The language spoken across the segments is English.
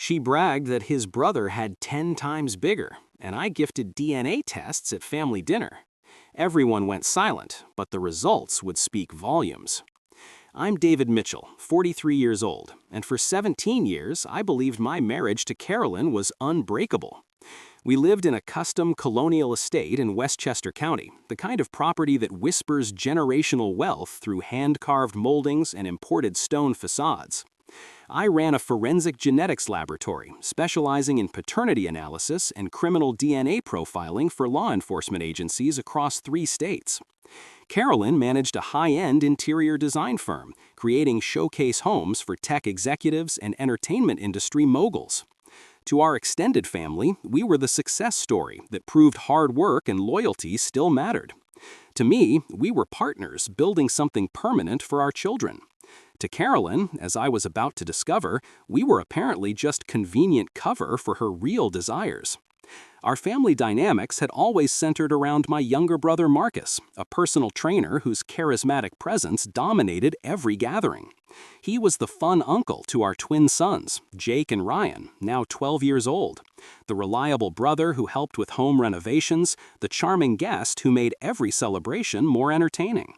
She bragged that his brother had 10 times bigger, and I gifted DNA tests at family dinner. Everyone went silent, but the results would speak volumes. I'm David Mitchell, 43 years old, and for 17 years I believed my marriage to Carolyn was unbreakable. We lived in a custom colonial estate in Westchester County, the kind of property that whispers generational wealth through hand-carved moldings and imported stone facades. I ran a forensic genetics laboratory specializing in paternity analysis and criminal DNA profiling for law enforcement agencies across 3 states. Carolyn managed a high-end interior design firm, creating showcase homes for tech executives and entertainment industry moguls. To our extended family, we were the success story that proved hard work and loyalty still mattered. To me, we were partners building something permanent for our children. To Carolyn, as I was about to discover, we were apparently just convenient cover for her real desires. Our family dynamics had always centered around my younger brother Marcus, a personal trainer whose charismatic presence dominated every gathering. He was the fun uncle to our twin sons, Jake and Ryan, now 12 years old, the reliable brother who helped with home renovations, the charming guest who made every celebration more entertaining.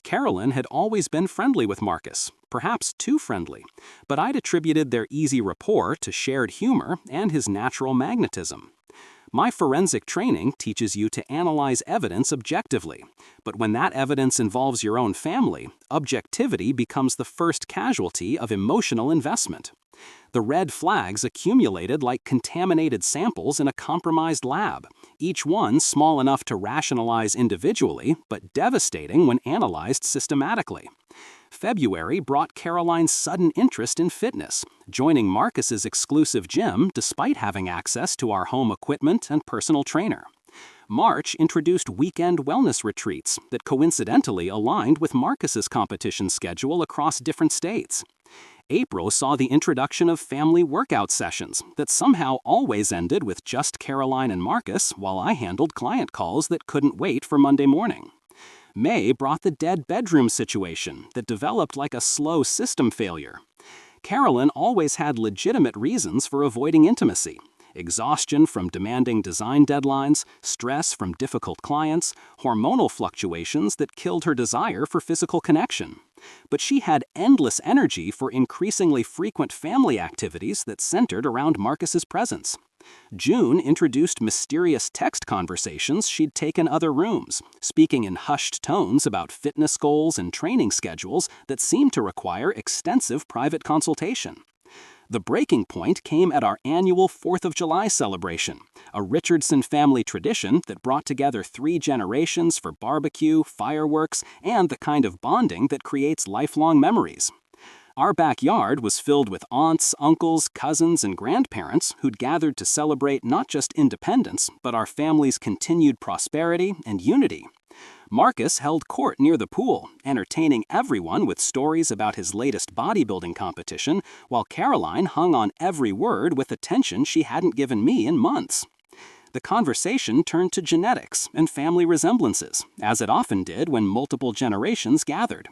Carolyn had always been friendly with Marcus, perhaps too friendly, but I'd attributed their easy rapport to shared humor and his natural magnetism. My forensic training teaches you to analyze evidence objectively, but when that evidence involves your own family, objectivity becomes the first casualty of emotional investment. The red flags accumulated like contaminated samples in a compromised lab, each one small enough to rationalize individually, but devastating when analyzed systematically. February brought Caroline's sudden interest in fitness, joining Marcus's exclusive gym despite having access to our home equipment and personal trainer. March introduced weekend wellness retreats that coincidentally aligned with Marcus's competition schedule across different states. April saw the introduction of family workout sessions that somehow always ended with just Caroline and Marcus while I handled client calls that couldn't wait for Monday morning. May brought the dead bedroom situation that developed like a slow system failure. Carolyn always had legitimate reasons for avoiding intimacy: exhaustion from demanding design deadlines, stress from difficult clients, hormonal fluctuations that killed her desire for physical connection. But she had endless energy for increasingly frequent family activities that centered around Marcus's presence. June introduced mysterious text conversations she'd taken other rooms, speaking in hushed tones about fitness goals and training schedules that seemed to require extensive private consultation. The breaking point came at our annual 4th of July celebration, a Richardson family tradition that brought together 3 generations for barbecue, fireworks, and the kind of bonding that creates lifelong memories. Our backyard was filled with aunts, uncles, cousins, and grandparents who'd gathered to celebrate not just independence, but our family's continued prosperity and unity. Marcus held court near the pool, entertaining everyone with stories about his latest bodybuilding competition, while Caroline hung on every word with attention she hadn't given me in months. The conversation turned to genetics and family resemblances, as it often did when multiple generations gathered.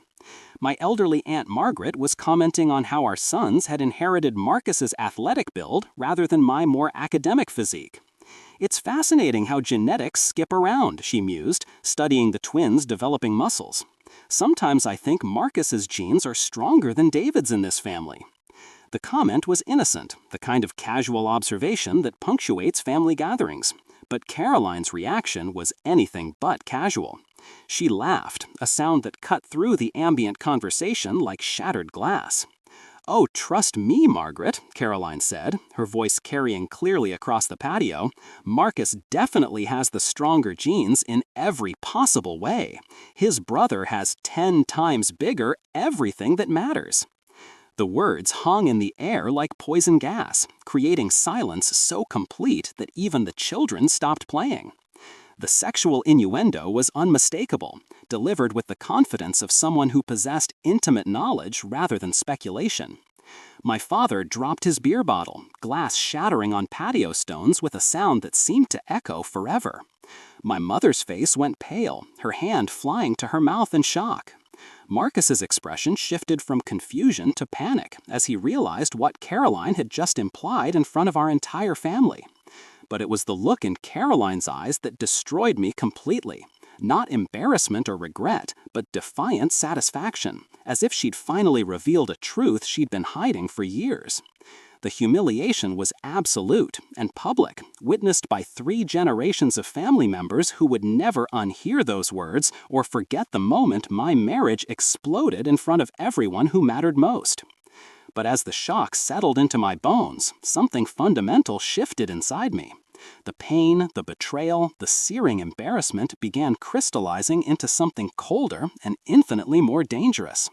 My elderly Aunt Margaret was commenting on how our sons had inherited Marcus's athletic build rather than my more academic physique. "It's fascinating how genetics skip around," she mused, studying the twins' developing muscles. "Sometimes I think Marcus's genes are stronger than David's in this family." The comment was innocent, the kind of casual observation that punctuates family gatherings. But Caroline's reaction was anything but casual. She laughed, a sound that cut through the ambient conversation like shattered glass. "Oh, trust me, Margaret," Caroline said, her voice carrying clearly across the patio. "Marcus definitely has the stronger genes in every possible way. His brother has 10 times bigger everything that matters." The words hung in the air like poison gas, creating silence so complete that even the children stopped playing. The sexual innuendo was unmistakable, delivered with the confidence of someone who possessed intimate knowledge rather than speculation. My father dropped his beer bottle, glass shattering on patio stones with a sound that seemed to echo forever. My mother's face went pale, her hand flying to her mouth in shock. Marcus's expression shifted from confusion to panic as he realized what Caroline had just implied in front of our entire family. But it was the look in Caroline's eyes that destroyed me completely. Not embarrassment or regret, but defiant satisfaction, as if she'd finally revealed a truth she'd been hiding for years. The humiliation was absolute and public, witnessed by 3 generations of family members who would never unhear those words or forget the moment my marriage exploded in front of everyone who mattered most. But as the shock settled into my bones, something fundamental shifted inside me. The pain, the betrayal, the searing embarrassment began crystallizing into something colder and infinitely more dangerous.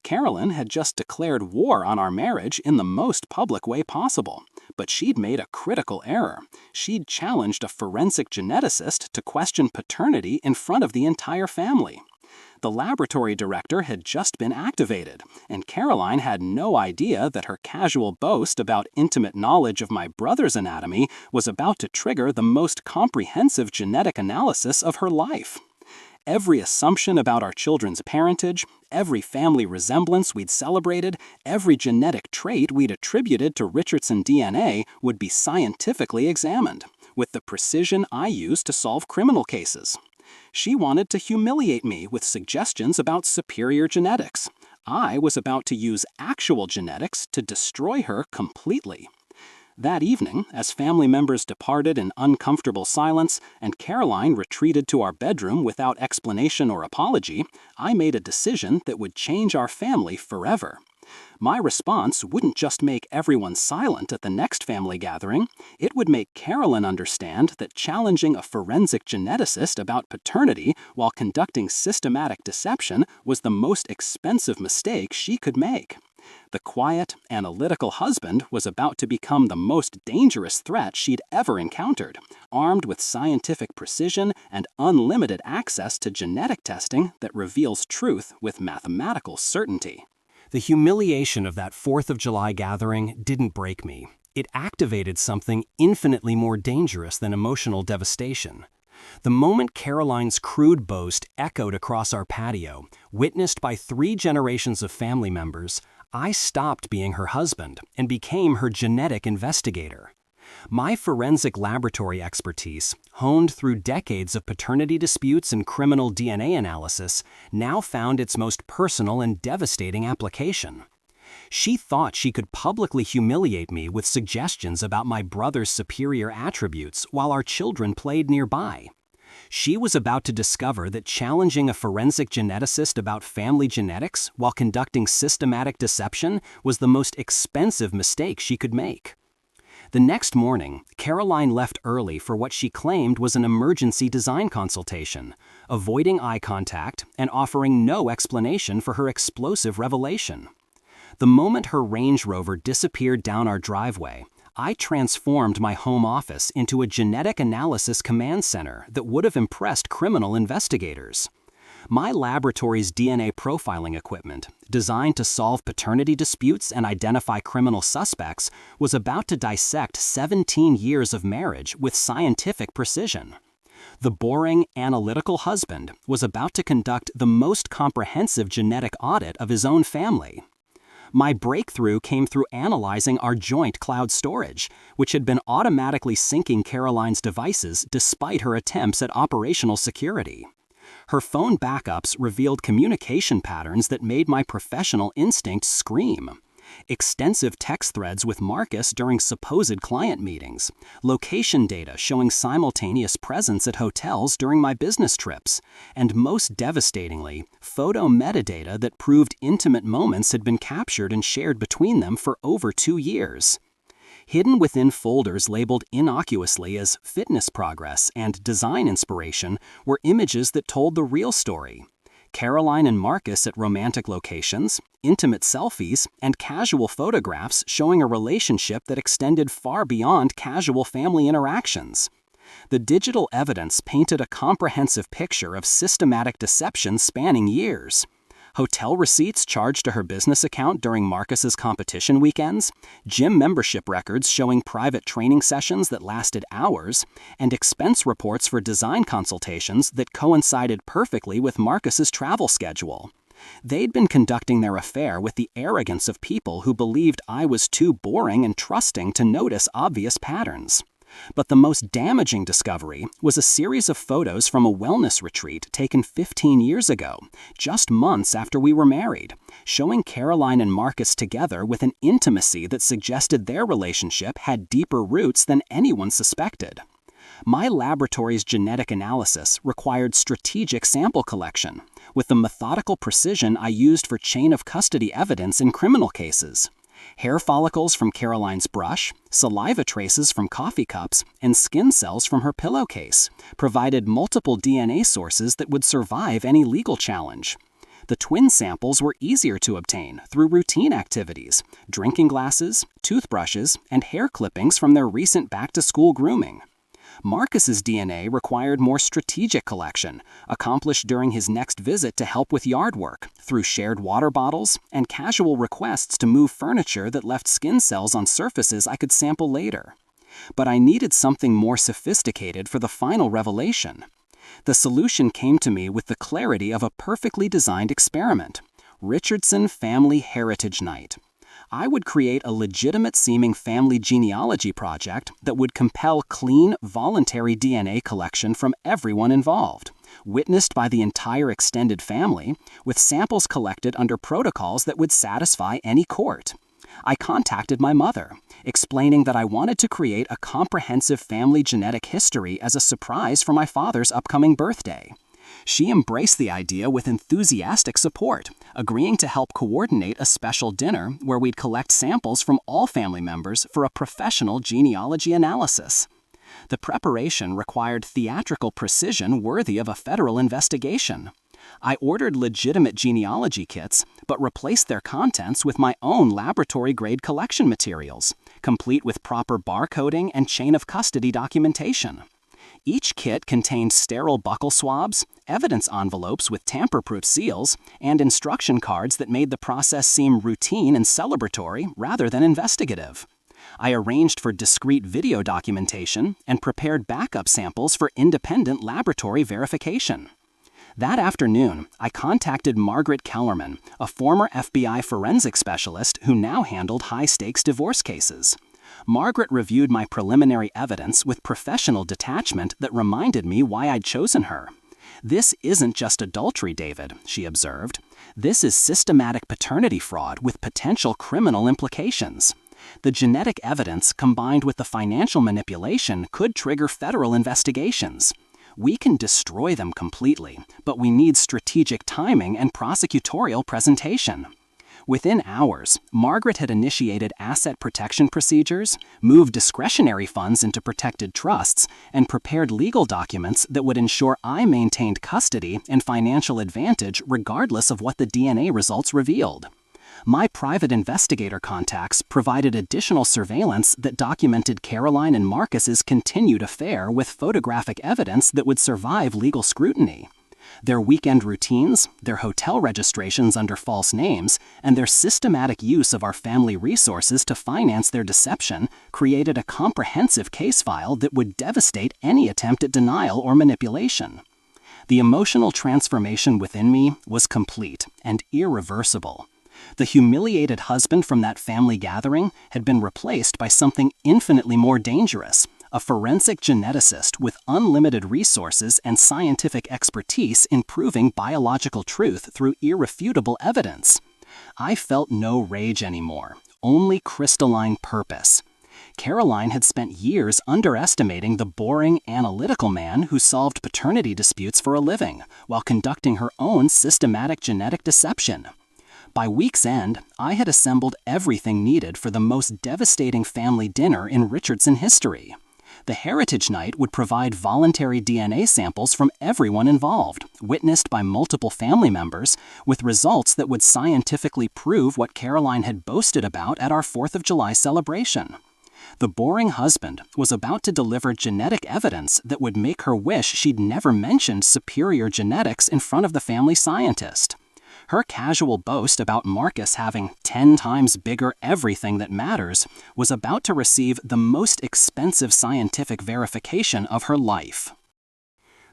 Carolyn had just declared war on our marriage in the most public way possible, but she'd made a critical error. She'd challenged a forensic geneticist to question paternity in front of the entire family. The laboratory director had just been activated, and Caroline had no idea that her casual boast about intimate knowledge of my brother's anatomy was about to trigger the most comprehensive genetic analysis of her life. Every assumption about our children's parentage, every family resemblance we'd celebrated, every genetic trait we'd attributed to Richardson DNA would be scientifically examined, with the precision I use to solve criminal cases. She wanted to humiliate me with suggestions about superior genetics. I was about to use actual genetics to destroy her completely. That evening, as family members departed in uncomfortable silence and Caroline retreated to our bedroom without explanation or apology, I made a decision that would change our family forever. My response wouldn't just make everyone silent at the next family gathering, it would make Caroline understand that challenging a forensic geneticist about paternity while conducting systematic deception was the most expensive mistake she could make. The quiet, analytical husband was about to become the most dangerous threat she'd ever encountered, armed with scientific precision and unlimited access to genetic testing that reveals truth with mathematical certainty. The humiliation of that 4th of July gathering didn't break me. It activated something infinitely more dangerous than emotional devastation. The moment Caroline's crude boast echoed across our patio, witnessed by 3 generations of family members, I stopped being her husband and became her genetic investigator. My forensic laboratory expertise, honed through decades of paternity disputes and criminal DNA analysis, now found its most personal and devastating application. She thought she could publicly humiliate me with suggestions about my brother's superior attributes while our children played nearby. She was about to discover that challenging a forensic geneticist about family genetics while conducting systematic deception was the most expensive mistake she could make. The next morning, Caroline left early for what she claimed was an emergency design consultation, avoiding eye contact and offering no explanation for her explosive revelation. The moment her Range Rover disappeared down our driveway, I transformed my home office into a genetic analysis command center that would have impressed criminal investigators. My laboratory's DNA profiling equipment, designed to solve paternity disputes and identify criminal suspects, was about to dissect 17 years of marriage with scientific precision. The boring, analytical husband was about to conduct the most comprehensive genetic audit of his own family. My breakthrough came through analyzing our joint cloud storage, which had been automatically syncing Caroline's devices despite her attempts at operational security. Her phone backups revealed communication patterns that made my professional instinct scream. Extensive text threads with Marcus during supposed client meetings, location data showing simultaneous presence at hotels during my business trips, and most devastatingly, photo metadata that proved intimate moments had been captured and shared between them for over 2 years. Hidden within folders labeled innocuously as fitness progress and design inspiration were images that told the real story. Caroline and Marcus at romantic locations, intimate selfies, and casual photographs showing a relationship that extended far beyond casual family interactions. The digital evidence painted a comprehensive picture of systematic deception spanning years. Hotel receipts charged to her business account during Marcus's competition weekends, gym membership records showing private training sessions that lasted hours, and expense reports for design consultations that coincided perfectly with Marcus's travel schedule. They'd been conducting their affair with the arrogance of people who believed I was too boring and trusting to notice obvious patterns. But the most damaging discovery was a series of photos from a wellness retreat taken 15 years ago, just months after we were married, showing Caroline and Marcus together with an intimacy that suggested their relationship had deeper roots than anyone suspected. My laboratory's genetic analysis required strategic sample collection, with the methodical precision I used for chain of custody evidence in criminal cases. Hair follicles from Caroline's brush, saliva traces from coffee cups, and skin cells from her pillowcase provided multiple DNA sources that would survive any legal challenge. The twin samples were easier to obtain through routine activities, drinking glasses, toothbrushes, and hair clippings from their recent back-to-school grooming. Marcus's DNA required more strategic collection, accomplished during his next visit to help with yard work, through shared water bottles and casual requests to move furniture that left skin cells on surfaces I could sample later. But I needed something more sophisticated for the final revelation. The solution came to me with the clarity of a perfectly designed experiment: Richardson Family Heritage Night. I would create a legitimate-seeming family genealogy project that would compel clean, voluntary DNA collection from everyone involved, witnessed by the entire extended family, with samples collected under protocols that would satisfy any court. I contacted my mother, explaining that I wanted to create a comprehensive family genetic history as a surprise for my father's upcoming birthday. She embraced the idea with enthusiastic support, agreeing to help coordinate a special dinner where we'd collect samples from all family members for a professional genealogy analysis. The preparation required theatrical precision worthy of a federal investigation. I ordered legitimate genealogy kits, but replaced their contents with my own laboratory-grade collection materials, complete with proper barcoding and chain of custody documentation. Each kit contained sterile buccal swabs, evidence envelopes with tamper-proof seals, and instruction cards that made the process seem routine and celebratory rather than investigative. I arranged for discrete video documentation and prepared backup samples for independent laboratory verification. That afternoon, I contacted Margaret Kellerman, a former FBI forensic specialist who now handled high-stakes divorce cases. Margaret reviewed my preliminary evidence with professional detachment that reminded me why I'd chosen her. "This isn't just adultery, David," she observed. "This is systematic paternity fraud with potential criminal implications. The genetic evidence combined with the financial manipulation could trigger federal investigations. We can destroy them completely, but we need strategic timing and prosecutorial presentation." Within hours, Margaret had initiated asset protection procedures, moved discretionary funds into protected trusts, and prepared legal documents that would ensure I maintained custody and financial advantage regardless of what the DNA results revealed. My private investigator contacts provided additional surveillance that documented Caroline and Marcus's continued affair with photographic evidence that would survive legal scrutiny. Their weekend routines, their hotel registrations under false names, and their systematic use of our family resources to finance their deception created a comprehensive case file that would devastate any attempt at denial or manipulation. The emotional transformation within me was complete and irreversible. The humiliated husband from that family gathering had been replaced by something infinitely more dangerous: a forensic geneticist with unlimited resources and scientific expertise in proving biological truth through irrefutable evidence. I felt no rage anymore, only crystalline purpose. Caroline had spent years underestimating the boring, analytical man who solved paternity disputes for a living, while conducting her own systematic genetic deception. By week's end, I had assembled everything needed for the most devastating family dinner in Richardson history. The Heritage Night would provide voluntary DNA samples from everyone involved, witnessed by multiple family members, with results that would scientifically prove what Caroline had boasted about at our 4th of July celebration. The boring husband was about to deliver genetic evidence that would make her wish she'd never mentioned superior genetics in front of the family scientist. Her casual boast about Marcus having 10 times bigger everything that matters was about to receive the most expensive scientific verification of her life.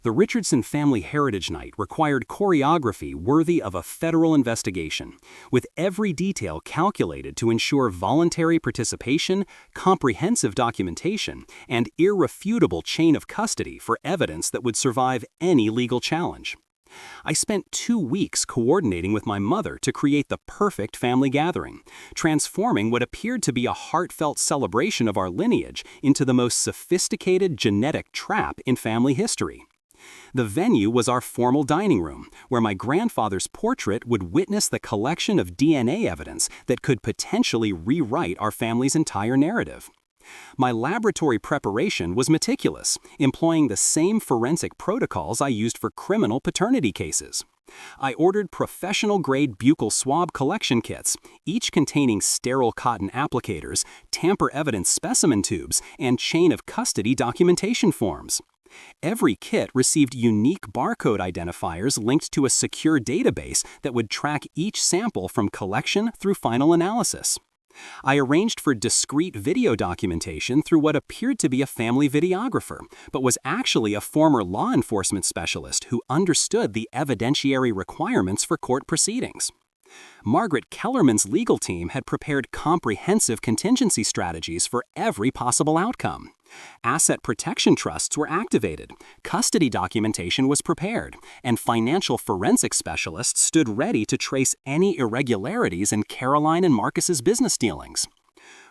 The Richardson Family Heritage Night required choreography worthy of a federal investigation, with every detail calculated to ensure voluntary participation, comprehensive documentation, and irrefutable chain of custody for evidence that would survive any legal challenge. I spent 2 weeks coordinating with my mother to create the perfect family gathering, transforming what appeared to be a heartfelt celebration of our lineage into the most sophisticated genetic trap in family history. The venue was our formal dining room, where my grandfather's portrait would witness the collection of DNA evidence that could potentially rewrite our family's entire narrative. My laboratory preparation was meticulous, employing the same forensic protocols I used for criminal paternity cases. I ordered professional-grade buccal swab collection kits, each containing sterile cotton applicators, tamper-evident specimen tubes, and chain of custody documentation forms. Every kit received unique barcode identifiers linked to a secure database that would track each sample from collection through final analysis. I arranged for discrete video documentation through what appeared to be a family videographer, but was actually a former law enforcement specialist who understood the evidentiary requirements for court proceedings. Margaret Kellerman's legal team had prepared comprehensive contingency strategies for every possible outcome. Asset protection trusts were activated, custody documentation was prepared, and financial forensic specialists stood ready to trace any irregularities in Caroline and Marcus's business dealings.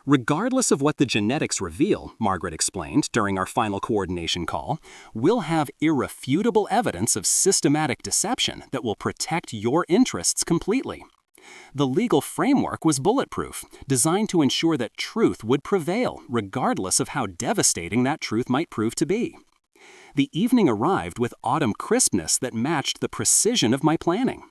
Regardless of what the genetics reveal, Margaret explained during our final coordination call, we'll have irrefutable evidence of systematic deception that will protect your interests completely. The legal framework was bulletproof, designed to ensure that truth would prevail, regardless of how devastating that truth might prove to be. The evening arrived with autumn crispness that matched the precision of my planning.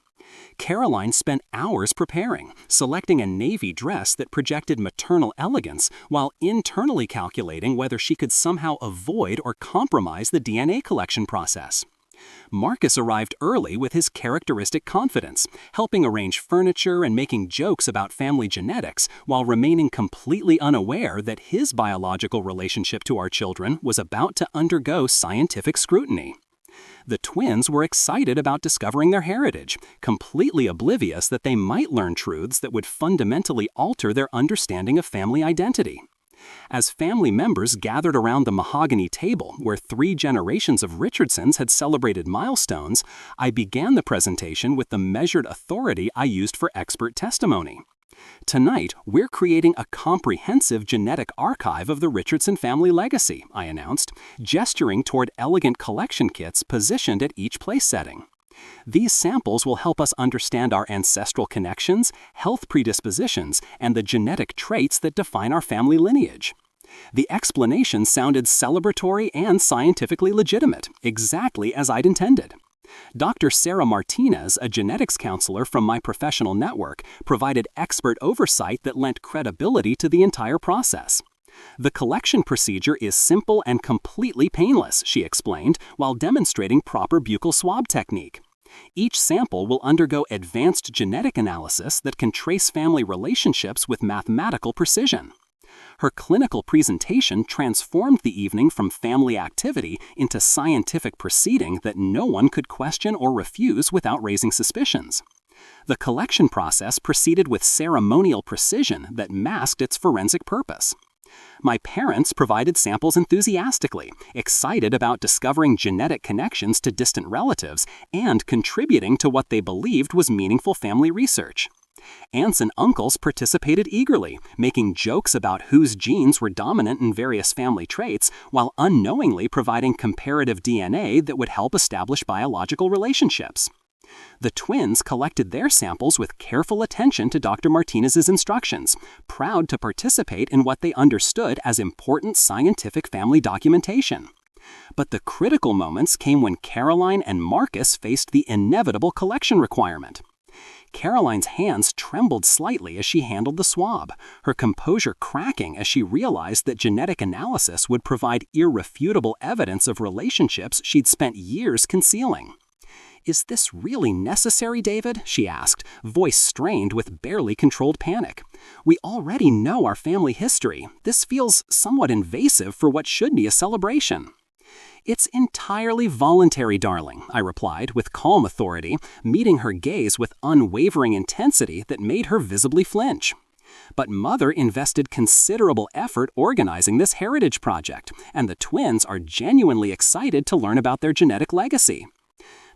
Caroline spent hours preparing, selecting a navy dress that projected maternal elegance while internally calculating whether she could somehow avoid or compromise the DNA collection process. Marcus arrived early with his characteristic confidence, helping arrange furniture and making jokes about family genetics while remaining completely unaware that his biological relationship to our children was about to undergo scientific scrutiny. The twins were excited about discovering their heritage, completely oblivious that they might learn truths that would fundamentally alter their understanding of family identity. As family members gathered around the mahogany table where 3 generations of Richardsons had celebrated milestones, I began the presentation with the measured authority I used for expert testimony. Tonight, we're creating a comprehensive genetic archive of the Richardson family legacy, I announced, gesturing toward elegant collection kits positioned at each place setting. These samples will help us understand our ancestral connections, health predispositions, and the genetic traits that define our family lineage. The explanation sounded celebratory and scientifically legitimate, exactly as I'd intended. Dr. Sarah Martinez, a genetics counselor from my professional network, provided expert oversight that lent credibility to the entire process. The collection procedure is simple and completely painless, she explained, while demonstrating proper buccal swab technique. Each sample will undergo advanced genetic analysis that can trace family relationships with mathematical precision. Her clinical presentation transformed the evening from family activity into scientific proceeding that no one could question or refuse without raising suspicions. The collection process proceeded with ceremonial precision that masked its forensic purpose. My parents provided samples enthusiastically, excited about discovering genetic connections to distant relatives and contributing to what they believed was meaningful family research. Aunts and uncles participated eagerly, making jokes about whose genes were dominant in various family traits, while unknowingly providing comparative DNA that would help establish biological relationships. The twins collected their samples with careful attention to Dr. Martinez's instructions, proud to participate in what they understood as important scientific family documentation. But the critical moments came when Caroline and Marcus faced the inevitable collection requirement. Caroline's hands trembled slightly as she handled the swab, her composure cracking as she realized that genetic analysis would provide irrefutable evidence of relationships she'd spent years concealing. "Is this really necessary, David?" she asked, voice strained with barely controlled panic. "We already know our family history. This feels somewhat invasive for what should be a celebration." "It's entirely voluntary, darling," I replied with calm authority, meeting her gaze with unwavering intensity that made her visibly flinch. But Mother invested considerable effort organizing this heritage project, and the twins are genuinely excited to learn about their genetic legacy.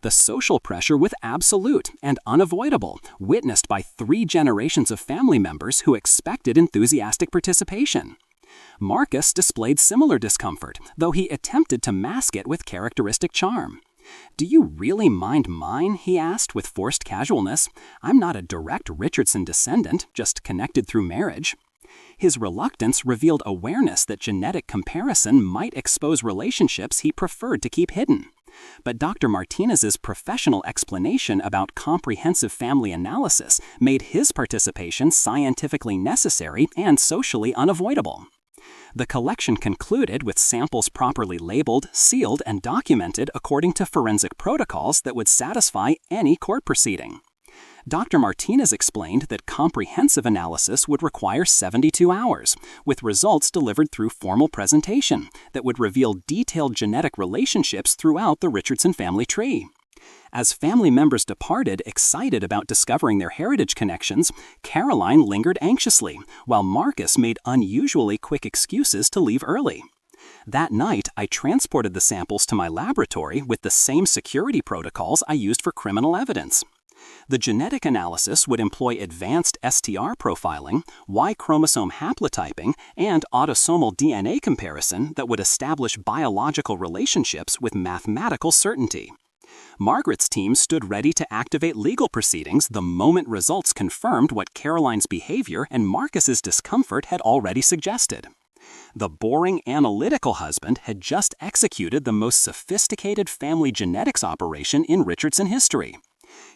The social pressure was absolute and unavoidable, witnessed by 3 generations of family members who expected enthusiastic participation. Marcus displayed similar discomfort, though he attempted to mask it with characteristic charm. "Do you really mind mine?" he asked with forced casualness. "I'm not a direct Richardson descendant, just connected through marriage." His reluctance revealed awareness that genetic comparison might expose relationships he preferred to keep hidden. But Dr. Martinez's professional explanation about comprehensive family analysis made his participation scientifically necessary and socially unavoidable. The collection concluded with samples properly labeled, sealed, and documented according to forensic protocols that would satisfy any court proceeding. Dr. Martinez explained that comprehensive analysis would require 72 hours, with results delivered through formal presentation that would reveal detailed genetic relationships throughout the Richardson family tree. As family members departed, excited about discovering their heritage connections, Caroline lingered anxiously, while Marcus made unusually quick excuses to leave early. That night, I transported the samples to my laboratory with the same security protocols I used for criminal evidence. The genetic analysis would employ advanced STR profiling, Y chromosome haplotyping, and autosomal DNA comparison that would establish biological relationships with mathematical certainty. Margaret's team stood ready to activate legal proceedings the moment results confirmed what Caroline's behavior and Marcus's discomfort had already suggested. The boring analytical husband had just executed the most sophisticated family genetics operation in Richardson history.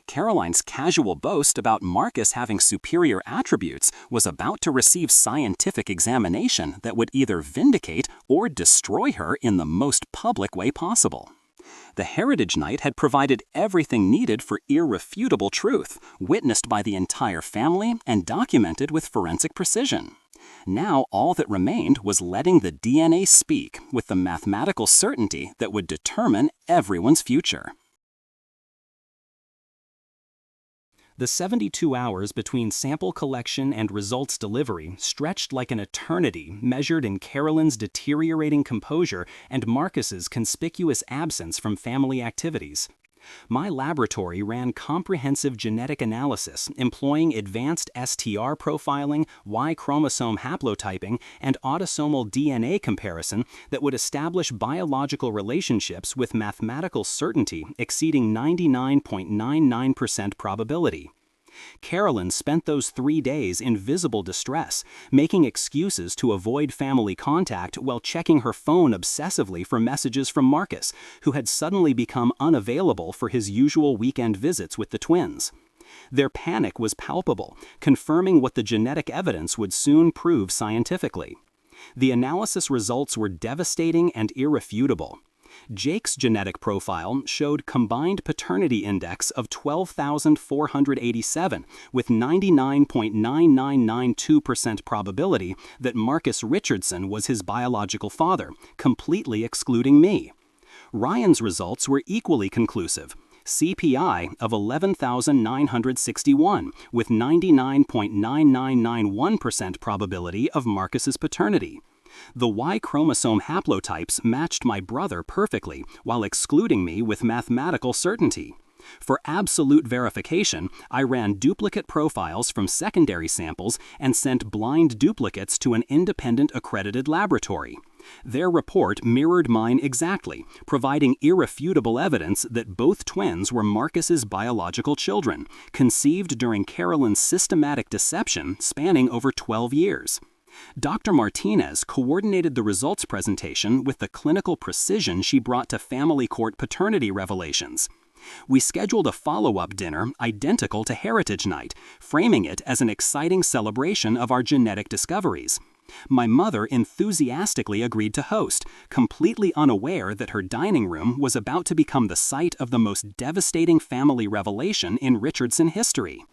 Caroline's casual boast about Marcus having superior attributes was about to receive scientific examination that would either vindicate or destroy her in the most public way possible. The Heritage Night had provided everything needed for irrefutable truth, witnessed by the entire family and documented with forensic precision. Now all that remained was letting the DNA speak with the mathematical certainty that would determine everyone's future. The 72 hours between sample collection and results delivery stretched like an eternity, measured in Carolyn's deteriorating composure and Marcus's conspicuous absence from family activities. My laboratory ran comprehensive genetic analysis employing advanced STR profiling, Y chromosome haplotyping, and autosomal DNA comparison that would establish biological relationships with mathematical certainty exceeding 99.99% probability. Carolyn spent those 3 days in visible distress, making excuses to avoid family contact while checking her phone obsessively for messages from Marcus, who had suddenly become unavailable for his usual weekend visits with the twins. Their panic was palpable, confirming what the genetic evidence would soon prove scientifically. The analysis results were devastating and irrefutable. Jake's genetic profile showed combined paternity index of 12,487 with 99.9992% probability that Marcus Richardson was his biological father, completely excluding me. Ryan's results were equally conclusive. CPI of 11,961 with 99.9991% probability of Marcus's paternity. The Y chromosome haplotypes matched my brother perfectly while excluding me with mathematical certainty. For absolute verification, I ran duplicate profiles from secondary samples and sent blind duplicates to an independent accredited laboratory. Their report mirrored mine exactly, providing irrefutable evidence that both twins were Marcus's biological children, conceived during Carolyn's systematic deception spanning over 12 years. Dr. Martinez coordinated the results presentation with the clinical precision she brought to family court paternity revelations. We scheduled a follow-up dinner identical to Heritage Night, framing it as an exciting celebration of our genetic discoveries. My mother enthusiastically agreed to host, completely unaware that her dining room was about to become the site of the most devastating family revelation in Richardson history.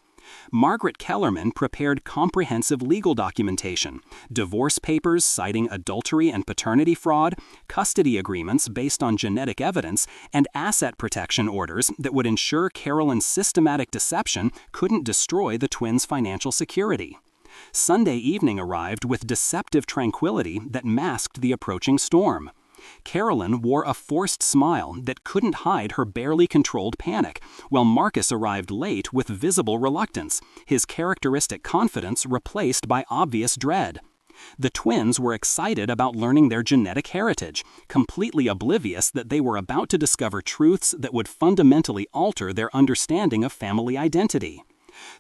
Margaret Kellerman prepared comprehensive legal documentation, divorce papers citing adultery and paternity fraud, custody agreements based on genetic evidence, and asset protection orders that would ensure Carolyn's systematic deception couldn't destroy the twins' financial security. Sunday evening arrived with deceptive tranquility that masked the approaching storm. Carolyn wore a forced smile that couldn't hide her barely controlled panic, while Marcus arrived late with visible reluctance, his characteristic confidence replaced by obvious dread. The twins were excited about learning their genetic heritage, completely oblivious that they were about to discover truths that would fundamentally alter their understanding of family identity.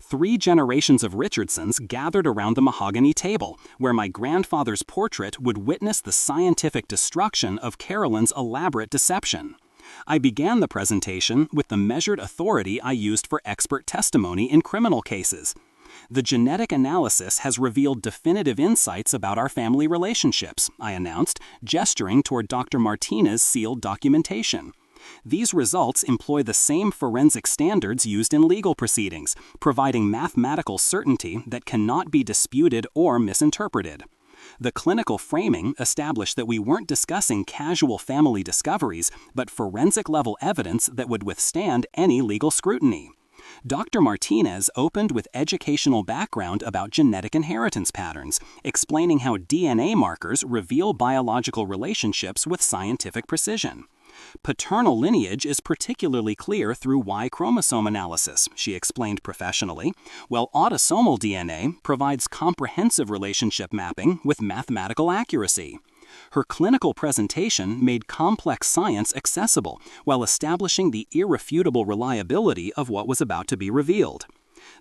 3 generations of Richardsons gathered around the mahogany table, where my grandfather's portrait would witness the scientific destruction of Carolyn's elaborate deception. I began the presentation with the measured authority I used for expert testimony in criminal cases. The genetic analysis has revealed definitive insights about our family relationships, I announced, gesturing toward Dr. Martinez's sealed documentation. These results employ the same forensic standards used in legal proceedings, providing mathematical certainty that cannot be disputed or misinterpreted. The clinical framing established that we weren't discussing casual family discoveries, but forensic-level evidence that would withstand any legal scrutiny. Dr. Martinez opened with educational background about genetic inheritance patterns, explaining how DNA markers reveal biological relationships with scientific precision. Paternal lineage is particularly clear through Y chromosome analysis, she explained professionally, while autosomal DNA provides comprehensive relationship mapping with mathematical accuracy. Her clinical presentation made complex science accessible while establishing the irrefutable reliability of what was about to be revealed.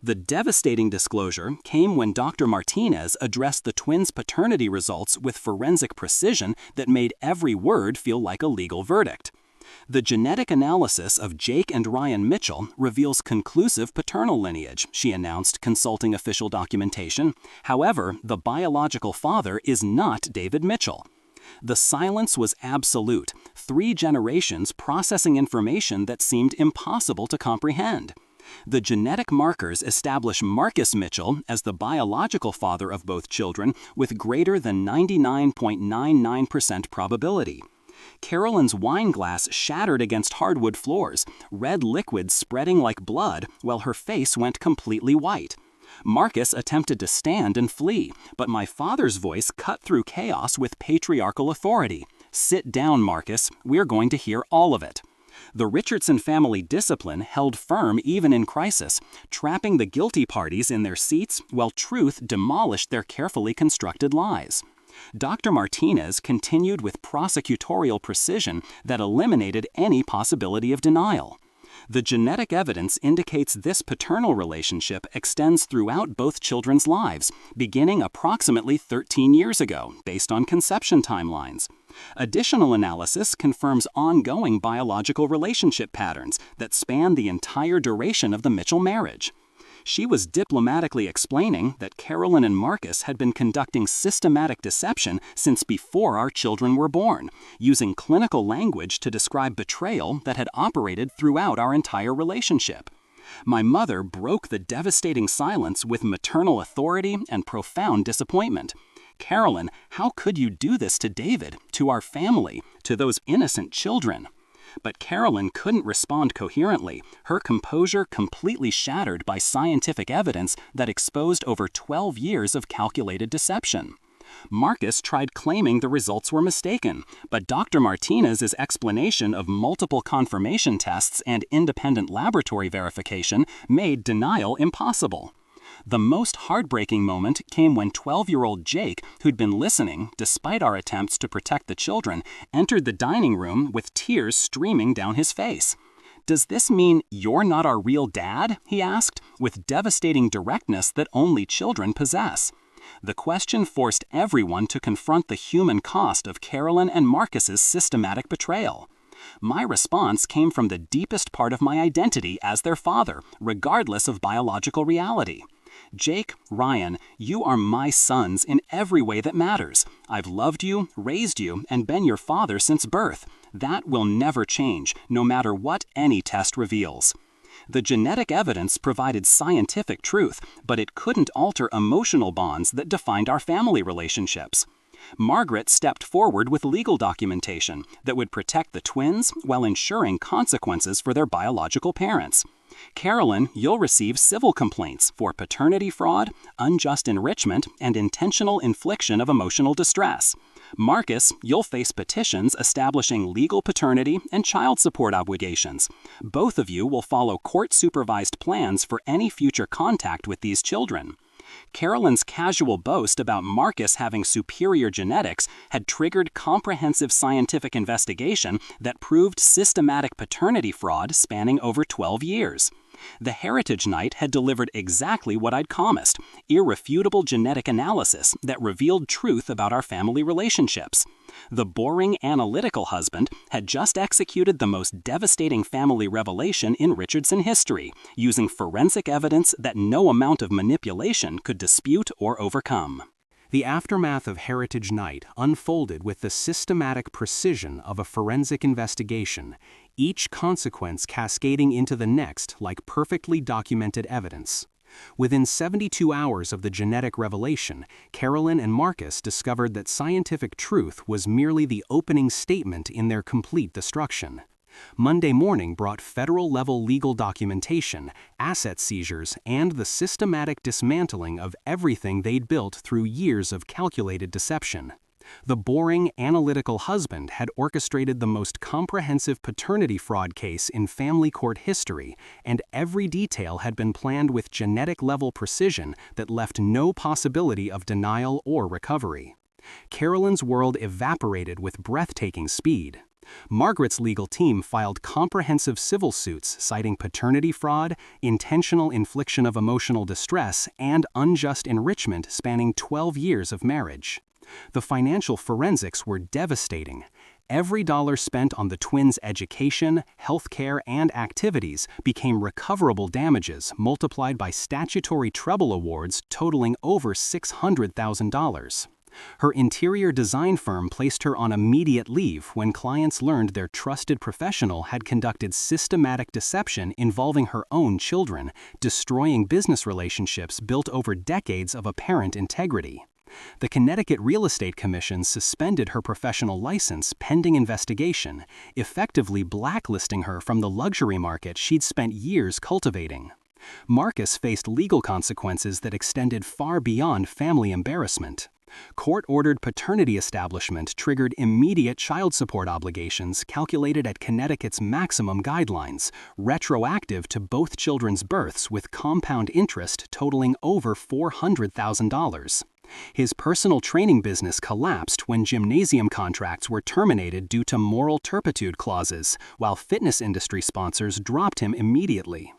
The devastating disclosure came when Dr. Martinez addressed the twins' paternity results with forensic precision that made every word feel like a legal verdict. The genetic analysis of Jake and Ryan Mitchell reveals conclusive paternal lineage, she announced, consulting official documentation. However, the biological father is not David Mitchell. The silence was absolute, 3 generations processing information that seemed impossible to comprehend. The genetic markers establish Marcus Mitchell as the biological father of both children with greater than 99.99% probability. Carolyn's wine glass shattered against hardwood floors, red liquid spreading like blood while her face went completely white. Marcus attempted to stand and flee, but my father's voice cut through chaos with patriarchal authority. "Sit down, Marcus. We're going to hear all of it." The Richardson family discipline held firm even in crisis, trapping the guilty parties in their seats while truth demolished their carefully constructed lies. Dr. Martinez continued with prosecutorial precision that eliminated any possibility of denial. The genetic evidence indicates this paternal relationship extends throughout both children's lives, beginning approximately 13 years ago, based on conception timelines. Additional analysis confirms ongoing biological relationship patterns that span the entire duration of the Mitchell marriage. She was diplomatically explaining that Carolyn and Marcus had been conducting systematic deception since before our children were born, using clinical language to describe betrayal that had operated throughout our entire relationship. My mother broke the devastating silence with maternal authority and profound disappointment. "Carolyn, how could you do this to David, to our family, to those innocent children?" But Carolyn couldn't respond coherently, her composure completely shattered by scientific evidence that exposed over 12 years of calculated deception. Marcus tried claiming the results were mistaken, but Dr. Martinez's explanation of multiple confirmation tests and independent laboratory verification made denial impossible. The most heartbreaking moment came when 12-year-old Jake, who'd been listening despite our attempts to protect the children, entered the dining room with tears streaming down his face. "Does this mean you're not our real dad?" he asked, with devastating directness that only children possess. The question forced everyone to confront the human cost of Carolyn and Marcus's systematic betrayal. My response came from the deepest part of my identity as their father, regardless of biological reality. "Jake, Ryan, you are my sons in every way that matters. I've loved you, raised you, and been your father since birth. That will never change, no matter what any test reveals." The genetic evidence provided scientific truth, but it couldn't alter emotional bonds that defined our family relationships. Margaret stepped forward with legal documentation that would protect the twins while ensuring consequences for their biological parents. Carolyn, you'll receive civil complaints for paternity fraud, unjust enrichment, and intentional infliction of emotional distress. Marcus, you'll face petitions establishing legal paternity and child support obligations. Both of you will follow court-supervised plans for any future contact with these children. Carolyn's casual boast about Marcus having superior genetics had triggered comprehensive scientific investigation that proved systematic paternity fraud spanning over 12 years. The Heritage Night had delivered exactly what I'd promised: irrefutable genetic analysis that revealed truth about our family relationships. The boring analytical husband had just executed the most devastating family revelation in Richardson history, using forensic evidence that no amount of manipulation could dispute or overcome. The aftermath of Heritage Night unfolded with the systematic precision of a forensic investigation, each consequence cascading into the next like perfectly documented evidence. Within 72 hours of the genetic revelation, Carolyn and Marcus discovered that scientific truth was merely the opening statement in their complete destruction. Monday morning brought federal-level legal documentation, asset seizures, and the systematic dismantling of everything they'd built through years of calculated deception. The boring, analytical husband had orchestrated the most comprehensive paternity fraud case in family court history, and every detail had been planned with genetic-level precision that left no possibility of denial or recovery. Carolyn's world evaporated with breathtaking speed. Margaret's legal team filed comprehensive civil suits citing paternity fraud, intentional infliction of emotional distress, and unjust enrichment spanning 12 years of marriage. The financial forensics were devastating. Every dollar spent on the twins' education, health care, and activities became recoverable damages multiplied by statutory treble awards totaling over $600,000. Her interior design firm placed her on immediate leave when clients learned their trusted professional had conducted systematic deception involving her own children, destroying business relationships built over decades of apparent integrity. The Connecticut Real Estate Commission suspended her professional license pending investigation, effectively blacklisting her from the luxury market she'd spent years cultivating. Marcus faced legal consequences that extended far beyond family embarrassment. Court-ordered paternity establishment triggered immediate child support obligations calculated at Connecticut's maximum guidelines, retroactive to both children's births with compound interest totaling over $400,000. His personal training business collapsed when gymnasium contracts were terminated due to moral turpitude clauses, while fitness industry sponsors dropped him immediately.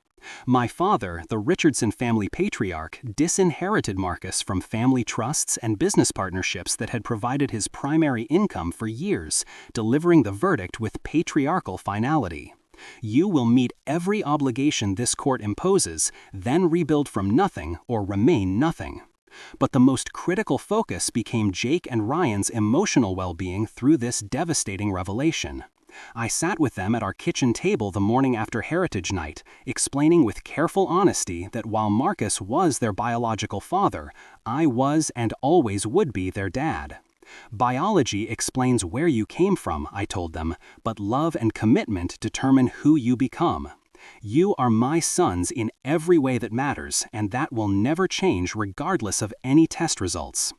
My father, the Richardson family patriarch, disinherited Marcus from family trusts and business partnerships that had provided his primary income for years, delivering the verdict with patriarchal finality. You will meet every obligation this court imposes, then rebuild from nothing or remain nothing. But the most critical focus became Jake and Ryan's emotional well-being through this devastating revelation. I sat with them at our kitchen table the morning after Heritage Night, explaining with careful honesty that while Marcus was their biological father, I was and always would be their dad. Biology explains where you came from, I told them, but love and commitment determine who you become. You are my sons in every way that matters, and that will never change regardless of any test results.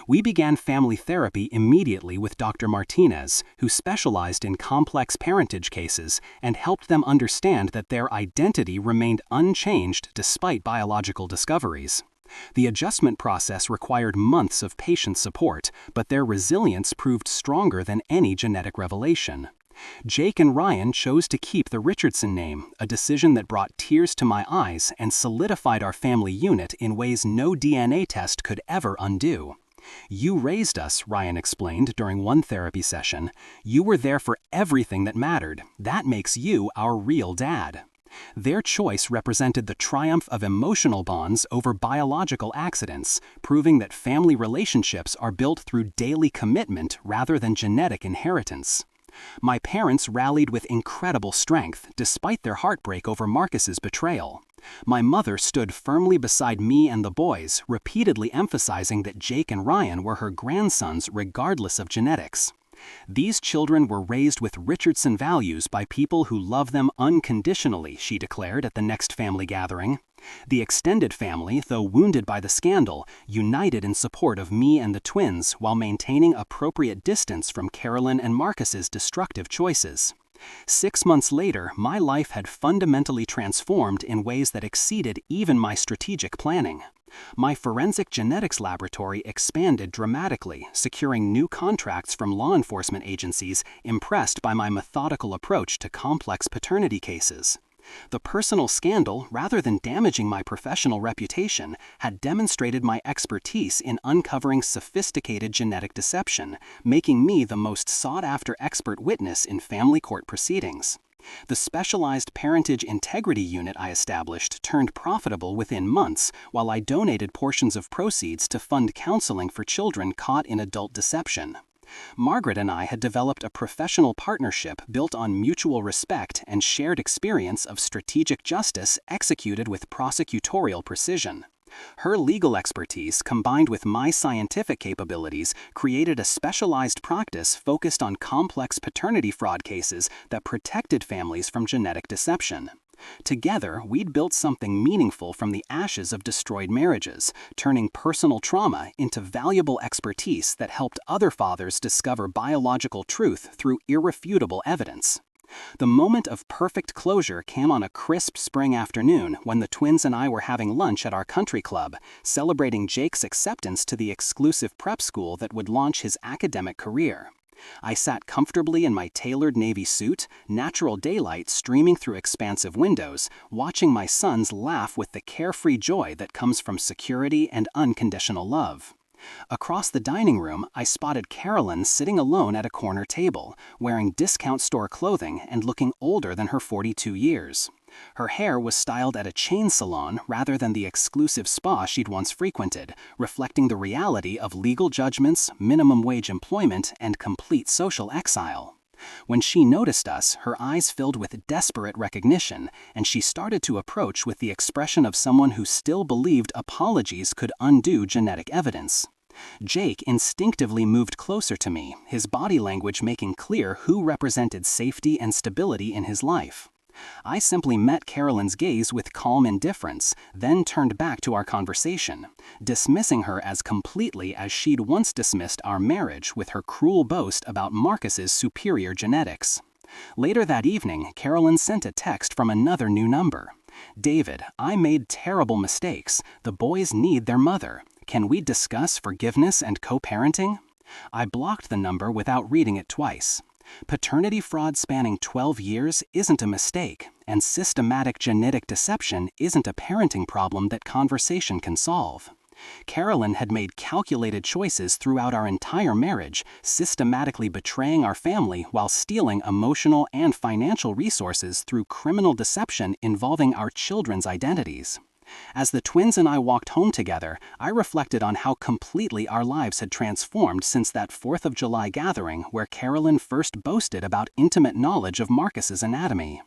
We began family therapy immediately with Dr. Martinez, who specialized in complex parentage cases and helped them understand that their identity remained unchanged despite biological discoveries. The adjustment process required months of patient support, but their resilience proved stronger than any genetic revelation. Jake and Ryan chose to keep the Richardson name, a decision that brought tears to my eyes and solidified our family unit in ways no DNA test could ever undo. You raised us, Ryan explained during one therapy session. You were there for everything that mattered. That makes you our real dad. Their choice represented the triumph of emotional bonds over biological accidents, proving that family relationships are built through daily commitment rather than genetic inheritance. My parents rallied with incredible strength, despite their heartbreak over Marcus's betrayal. My mother stood firmly beside me and the boys, repeatedly emphasizing that Jake and Ryan were her grandsons regardless of genetics. These children were raised with Richardson values by people who love them unconditionally, she declared at the next family gathering. The extended family, though wounded by the scandal, united in support of me and the twins while maintaining appropriate distance from Carolyn and Marcus's destructive choices. 6 months later, my life had fundamentally transformed in ways that exceeded even my strategic planning. My forensic genetics laboratory expanded dramatically, securing new contracts from law enforcement agencies impressed by my methodical approach to complex paternity cases. The personal scandal, rather than damaging my professional reputation, had demonstrated my expertise in uncovering sophisticated genetic deception, making me the most sought-after expert witness in family court proceedings. The specialized parentage integrity unit I established turned profitable within months, while I donated portions of proceeds to fund counseling for children caught in adult deception. Margaret and I had developed a professional partnership built on mutual respect and shared experience of strategic justice executed with prosecutorial precision. Her legal expertise, combined with my scientific capabilities, created a specialized practice focused on complex paternity fraud cases that protected families from genetic deception. Together, we'd built something meaningful from the ashes of destroyed marriages, turning personal trauma into valuable expertise that helped other fathers discover biological truth through irrefutable evidence. The moment of perfect closure came on a crisp spring afternoon when the twins and I were having lunch at our country club, celebrating Jake's acceptance to the exclusive prep school that would launch his academic career. I sat comfortably in my tailored navy suit, natural daylight streaming through expansive windows, watching my sons laugh with the carefree joy that comes from security and unconditional love. Across the dining room, I spotted Carolyn sitting alone at a corner table, wearing discount store clothing and looking older than her 42 years. Her hair was styled at a chain salon rather than the exclusive spa she'd once frequented, reflecting the reality of legal judgments, minimum wage employment, and complete social exile. When she noticed us, her eyes filled with desperate recognition, and she started to approach with the expression of someone who still believed apologies could undo genetic evidence. Jake instinctively moved closer to me, his body language making clear who represented safety and stability in his life. I simply met Carolyn's gaze with calm indifference, then turned back to our conversation, dismissing her as completely as she'd once dismissed our marriage with her cruel boast about Marcus's superior genetics. Later that evening, Carolyn sent a text from another new number. "David, I made terrible mistakes. The boys need their mother. Can we discuss forgiveness and co-parenting?" I blocked the number without reading it twice. Paternity fraud spanning 12 years isn't a mistake, and systematic genetic deception isn't a parenting problem that conversation can solve. Carolyn had made calculated choices throughout our entire marriage, systematically betraying our family while stealing emotional and financial resources through criminal deception involving our children's identities. As the twins and I walked home together, I reflected on how completely our lives had transformed since that 4th of July gathering where Carolyn first boasted about intimate knowledge of Marcus's anatomy.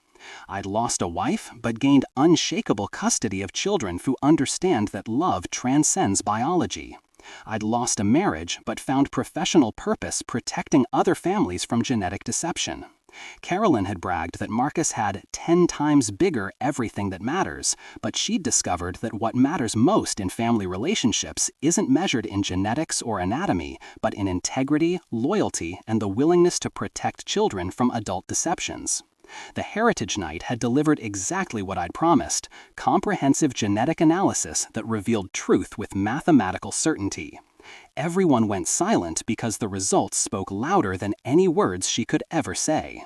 I'd lost a wife, but gained unshakable custody of children who understand that love transcends biology. I'd lost a marriage, but found professional purpose protecting other families from genetic deception. Carolyn had bragged that Marcus had 10 times bigger everything that matters, but she'd discovered that what matters most in family relationships isn't measured in genetics or anatomy, but in integrity, loyalty, and the willingness to protect children from adult deceptions. The Heritage Night had delivered exactly what I'd promised: comprehensive genetic analysis that revealed truth with mathematical certainty. Everyone went silent because the results spoke louder than any words she could ever say.